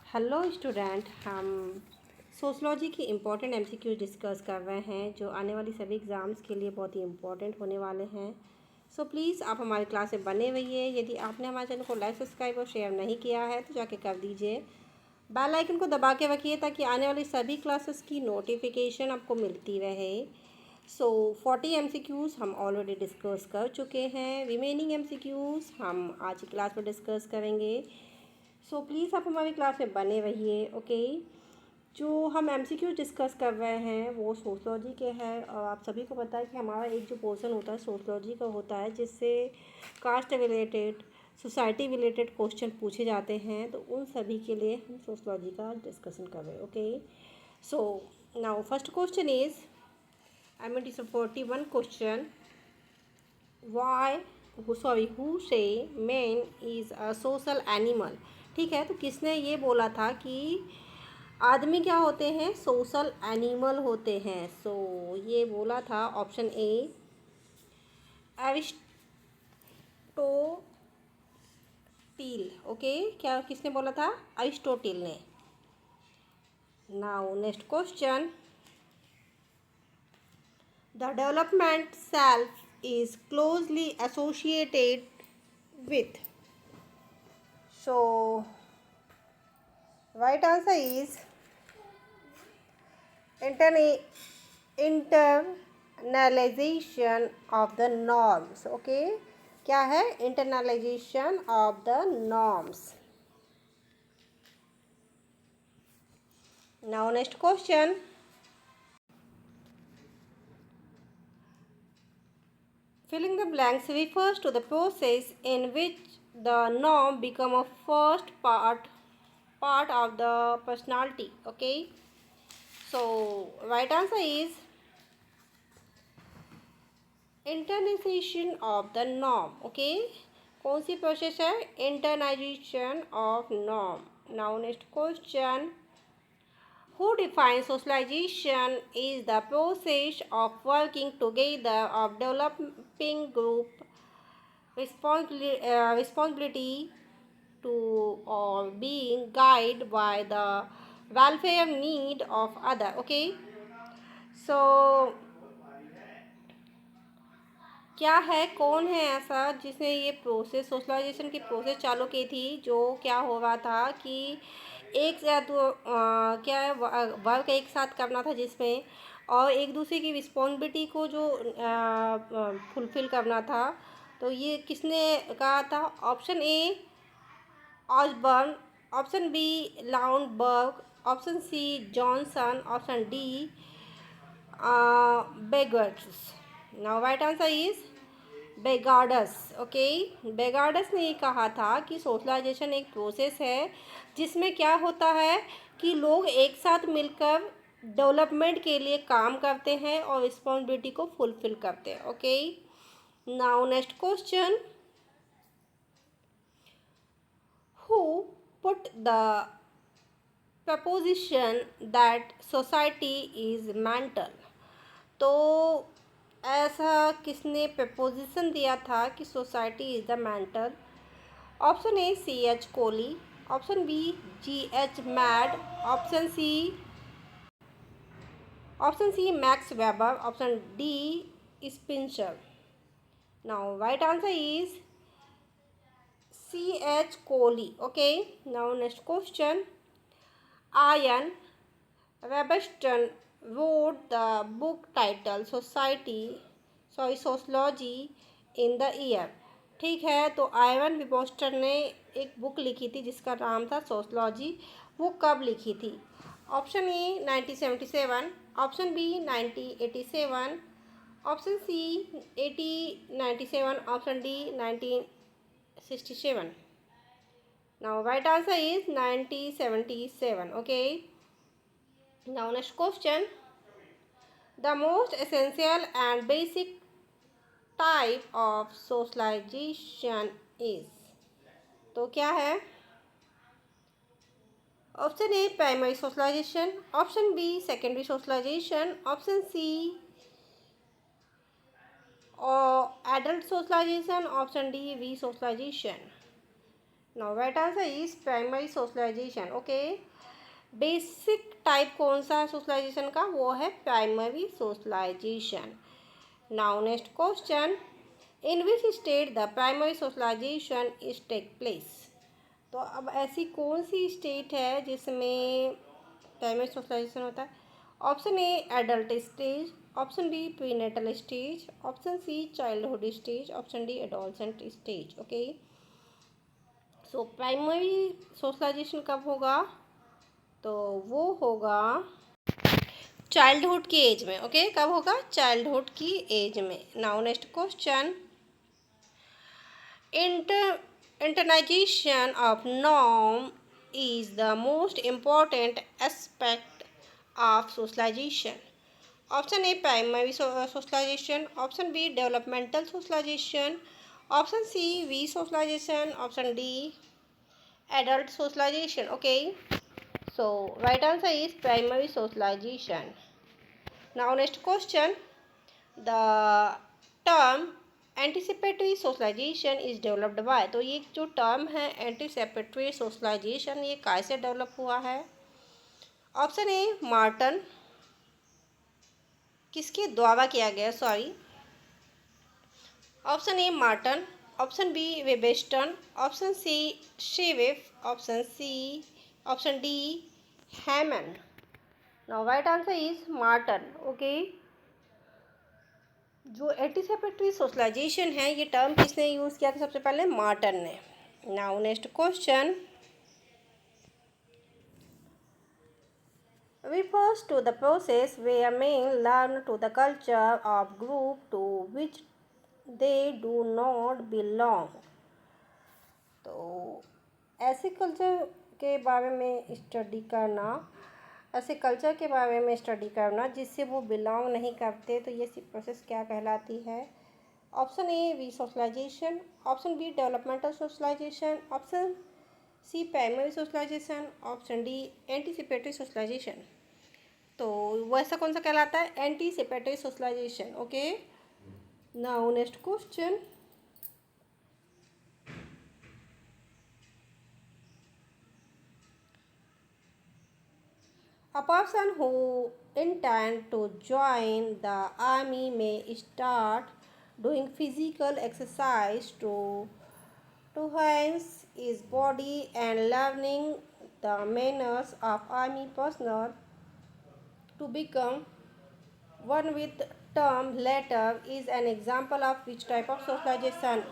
Hello student, हम sociology की important MCQ discuss कर रहे हैं जो आने वाली सभी एग्ज़ाम्स के लिए बहुत ही इम्पोर्टेंट होने वाले हैं। सो प्लीज़ आप हमारी क्लास में बने रहिए। यदि आपने हमारे चैनल को लाइक, सब्सक्राइब और शेयर नहीं किया है तो जाके कर दीजिए। बेल आइकन को दबा के रखिए ताकि आने वाली सभी क्लासेस की नोटिफिकेशन आपको मिलती रहे। सो 40 एमसीक्यूज़ हम ऑलरेडी डिस्कस कर चुके हैं। रिमेनिंग एमसीक्यूज़ हम आज की क्लास में डिस्कस करेंगे। सो प्लीज़ आप हमारी क्लास में बने रहिए। ओके, जो हम एमसीक्यू डिस्कस कर रहे हैं वो सोशलॉजी के हैं और आप सभी को पता है कि हमारा एक जो पोर्शन होता है सोशलॉजी का होता है जिससे caste related, society related question पूछे जाते हैं, तो उन सभी के लिए हम सोशलॉजी का डिस्कशन कर रहे हैं। Okay, so now first question is MNT 41 question, why who say man is a social animal. ठीक है, तो किसने ये बोला था कि आदमी क्या होते हैं, सोशल एनिमल होते हैं। सो ये बोला था ऑप्शन ए अरिस्टोटिल। ओके, क्या किसने बोला था? अरिस्टोटिल ने। Now next question, the development self is closely associated with. So right answer is internalization of the norms. Okay, क्या है? internalization of the norms. Now next question, filling the blanks refers to the process in which the norm become a first part of the personality. Okay, so right answer is internalization of the norm. Okay, कौन सी process है? Internalization of norm. Now next question, who define socialization is the process of working together of developing group responsibility to or being guided by the welfare need of other. Okay, so क्या है, कौन है ऐसा जिसने ये process, socialisation की process चालू की थी? जो क्या हो रहा था कि एक साथ क्या है, वर्क एक साथ करना था जिसमें, और एक दूसरे की रिस्पॉन्सिबिलिटी को जो फुलफिल करना था। तो ये किसने कहा था? Option A Osborn, option B Lundberg, option C Johnson, option D Bogardus. Now right answer is Bogardus. Okay, Bogardus ने ये कहा था कि सोशलाइजेशन एक प्रोसेस है जिसमें क्या होता है कि लोग एक साथ मिलकर डेवलपमेंट के लिए काम करते हैं और रिस्पॉन्सिबिलिटी को फुलफिल करते हैं। Okay, now next question, who put the proposition that society is mental. तो ऐसा किसने प्रपोजिशन दिया था कि society is the mental? Option A CH Cooley, option B GH Mead, option C Max Weber, option D Spencer. Now right answer is CH Cooley. Okay, now next question, Ian Webston wrote the book title Sociology in the Year। ठीक है, तो iron विबोस्टर ने एक book लिखी थी जिसका नाम था सोशलॉजी। वो कब लिखी थी? Option A 1977, option B 1987, option C 1897, option D 1967। Now right answer is 1977। Okay, now next question, the most essential and basic type of socialization is। तो क्या है? Option A primary socialization, option B secondary socialization, option C और adult socialization, option D re socialization. Now right answer is primary socialization. Okay, basic type कौन सा है socialization का, वो है primary socialization. Now next question, in which state the primary socialization is take place. तो अब ऐसी कौन सी स्टेट है जिसमें प्राइमरी सोशलाइजेशन होता है। Option A adult stage, option B prenatal stage, option C childhood stage, option D adolescent stage. Okay, so primary socialization कब होगा, तो वो होगा चाइल्डहुड की एज में। ओके, कब होगा, चाइल्डहुड की एज में। Now next question, internalization of norm is the most important aspect of socialization. Option A primary socialization, option B developmental socialization, option C re-socialization, option D adult socialization. Okay, so right answer is primary socialization. Now next question, the term anticipatory socialization is developed by. तो ये जो term है anticipatory socialisation, ये कैसे develop हुआ है। Option A Marton, किसके द्वारा किया गया, sorry, option A Merton, option B Webston, option C Sherif, option D Hyman. Now right answer is Merton. Okay, जो एंटीसिपेटरी सोशलाइजेशन है ये टर्म किसने यूज़ किया था, सबसे पहले मार्टन ने। Now next question, refers to the process where men learn to the culture of group to which they do not belong। तो ऐसे कल्चर के बारे में स्टडी करना, ऐसे कल्चर के बारे में स्टडी करना जिससे वो बिलोंग नहीं करते, तो ये प्रोसेस क्या कहलाती है। Option A re socialization, option B developmental socialization, option C primary socialization, option D anticipatory socialization. तो वो ऐसा कौन सा कहलाता है, anticipatory socialization. Okay, now next question, a person who intend to join the army may start doing physical exercise to enhance his body and learning the manners of army personnel to become one with term later is an example of which type of socialization.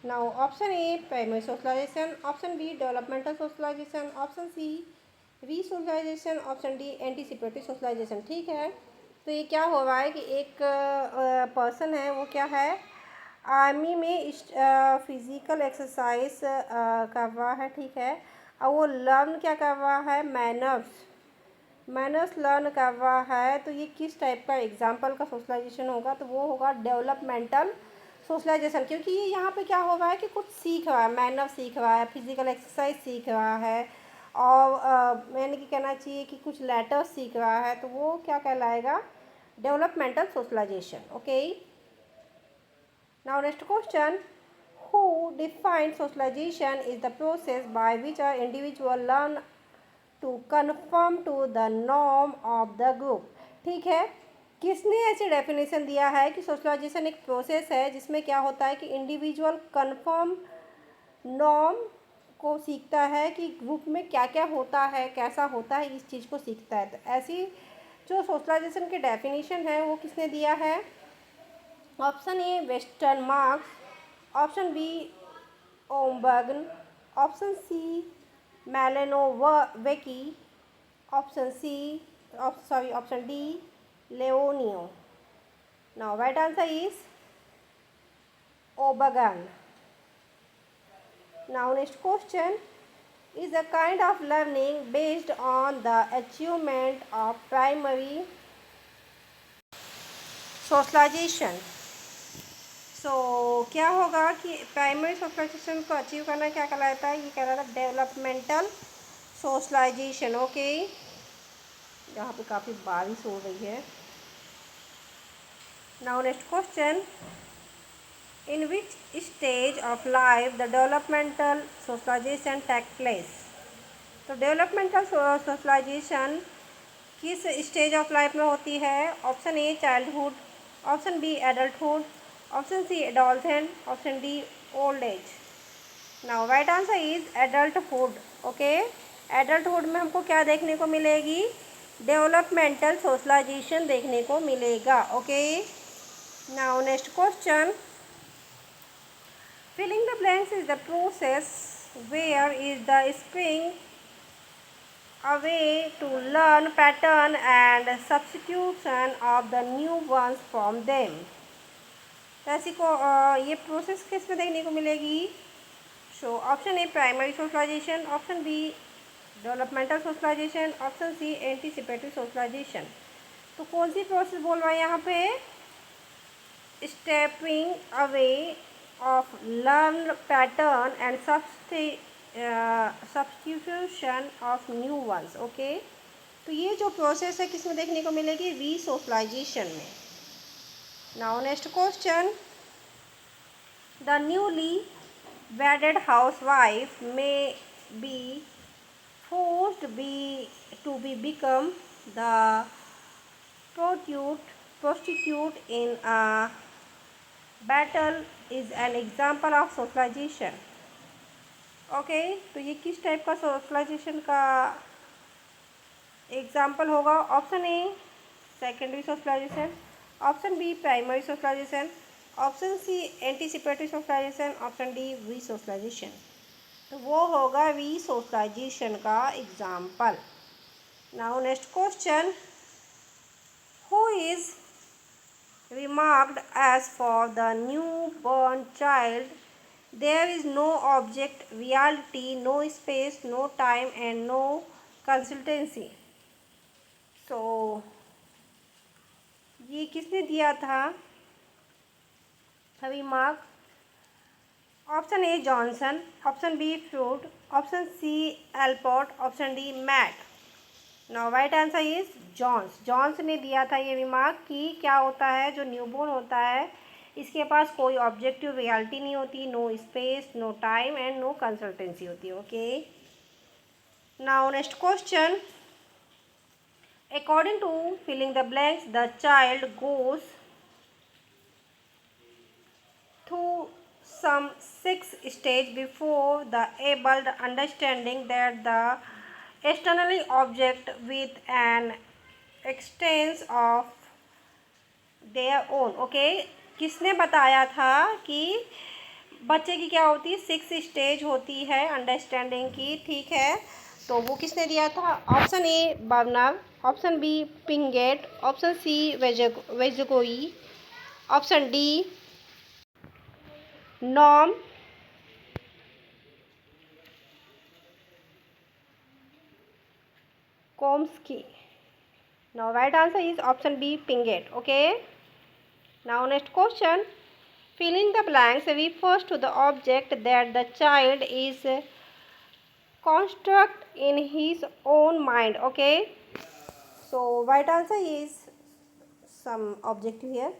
Now option A primary socialization, option B developmental socialization, option C resocialization, option D anticipatory socialization. ठीक है, तो ये क्या हो रहा है कि एक पर्सन है, वो क्या है, आर्मी में फिज़िकल एक्सरसाइज कर रहा है। ठीक है, और वो लर्न क्या कर रहा है, मैनर्स लर्न कर रहा है। तो ये किस टाइप का एग्जाम्पल का सोशलाइजेशन होगा, तो वो होगा डेवलपमेंटल सोशलाइजेशन, क्योंकि ये यहाँ पे क्या हो रहा है कि कुछ सीख रहा है, मैनर सीख रहा है, फिजिकल एक्सरसाइज सीख रहा है, और मैंने क्या कहना चाहिए कि कुछ लेटर्स सीख रहा है, तो वो क्या कहलाएगा, developmental socialization. Okay, now next question, who define socialization is the process by which a individual learn to conform to the norm of the group. ठीक है, किसने ऐसी डेफिनेशन दिया है कि सोशलाइजेशन एक प्रोसेस है जिसमें क्या होता है कि इंडिविजुअल कन्फर्म नॉर्म को सीखता है कि ग्रुप में क्या क्या होता है, कैसा होता है, इस चीज़ को सीखता है। तो ऐसी जो सोशलाइजेशन की डेफिनेशन है वो किसने दिया है। Option A western Marx, option B Ogburn, option C Malinowski, option D Leonio. Now right answer is Ogburn. Now next question is a kind of learning based on the achievement of primary socialization. So क्या होगा कि primary socialisation को achieve करना क्या कहलाता है, ये कहलाता है डेवलपमेंटल सोशलाइजेशन। ओके, यहाँ पे काफ़ी बारिश हो रही है। Now next question, In which stage of life the developmental socialization take place? तो डेवलपमेंटल सोशलाइजेशन किस स्टेज ऑफ लाइफ में होती है? Option A childhood, option B adulthood, option C adolescent, option D old age. Now right answer is adulthood. Okay, adulthood में हमको क्या देखने को मिलेगी? डेवलपमेंटल सोशलाइजेशन देखने को मिलेगा। Okay, now next question, filling the blanks is the process where is the spring a way to learn pattern and substitution of the new ones from them। ऐसी को ये प्रोसेस किस में देखने को मिलेगी? So option A primary socialization, option B developmental socialization, option C anticipatory socialization. तो कौन सी प्रोसेस बोल रहा है यहाँ पे? Stepping away of learn pattern and substitution of new ones। Okay, तो ये जो प्रोसेस है किस में देखने को मिलेगी? रीसोशलाइजेशन में। Now next question, the newly wedded housewife may be forced to be become the prostitute in a battle is an example of socialization। Okay, तो ये किस टाइप का सोशलाइजेशन का एग्जाम्पल होगा? Option A secondary socialization, option B primary socialization, option C anticipatory socialization, option D re socialization. तो वो होगा re socialization का example. Now next question, who is remarked as for the newborn child there is no object reality, no space, no time and no consultancy। so ये किसने दिया था remark? Option A Johnson, option B Freud, option C Allport, option D Matt. Now right answer is Johns ने दिया था ये remark कि क्या होता है, जो न्यूबॉर्न होता है इसके पास कोई ऑब्जेक्टिव रियलिटी नहीं होती, no space, no time and no consultancy होती है। Okay, now next question, according to filling the blanks the child goes through some 6 stage before the able understanding that the externally object with an extents of their own। Okay, किसने बताया था कि बच्चे की क्या होती है? 6 स्टेज होती है अंडरस्टैंडिंग की। ठीक है, तो वो किसने दिया था? Option A Bruner, option B Piaget, option C Vygotsky, option D Noam Chomsky। Now right answer is option B Piaget। Okay, now next question, filling the blanks refers to the object that the child is construct in his own mind। Okay, so right answer is some object here।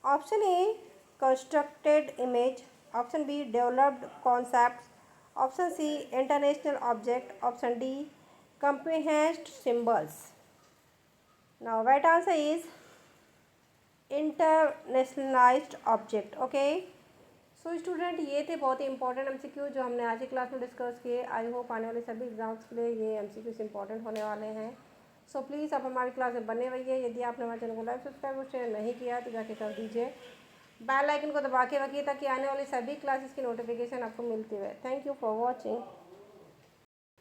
option A constructed image, option B developed concepts, option C international object, option D comprehend symbols। now right answer is internationalised object. Okay, so student ये थे बहुत ही important MCQ जो हमने आज की class में discuss किए। I hope आने वाले सभी एग्जाम्स के लिए ये एमसीक्यूज इंपॉर्टेंट होने वाले हैं। सो प्लीज़ आप हमारी क्लास में बने रहिए। यदि आपने हमारे चैनल को लाइक सब्सक्राइब और शेयर नहीं किया तो जाके कर दीजिए, बेल आइकन को दबा के रखिए ताकि आने वाली सभी क्लासेस की नोटिफिकेशन आपको मिलती रहे। Thank you for watching.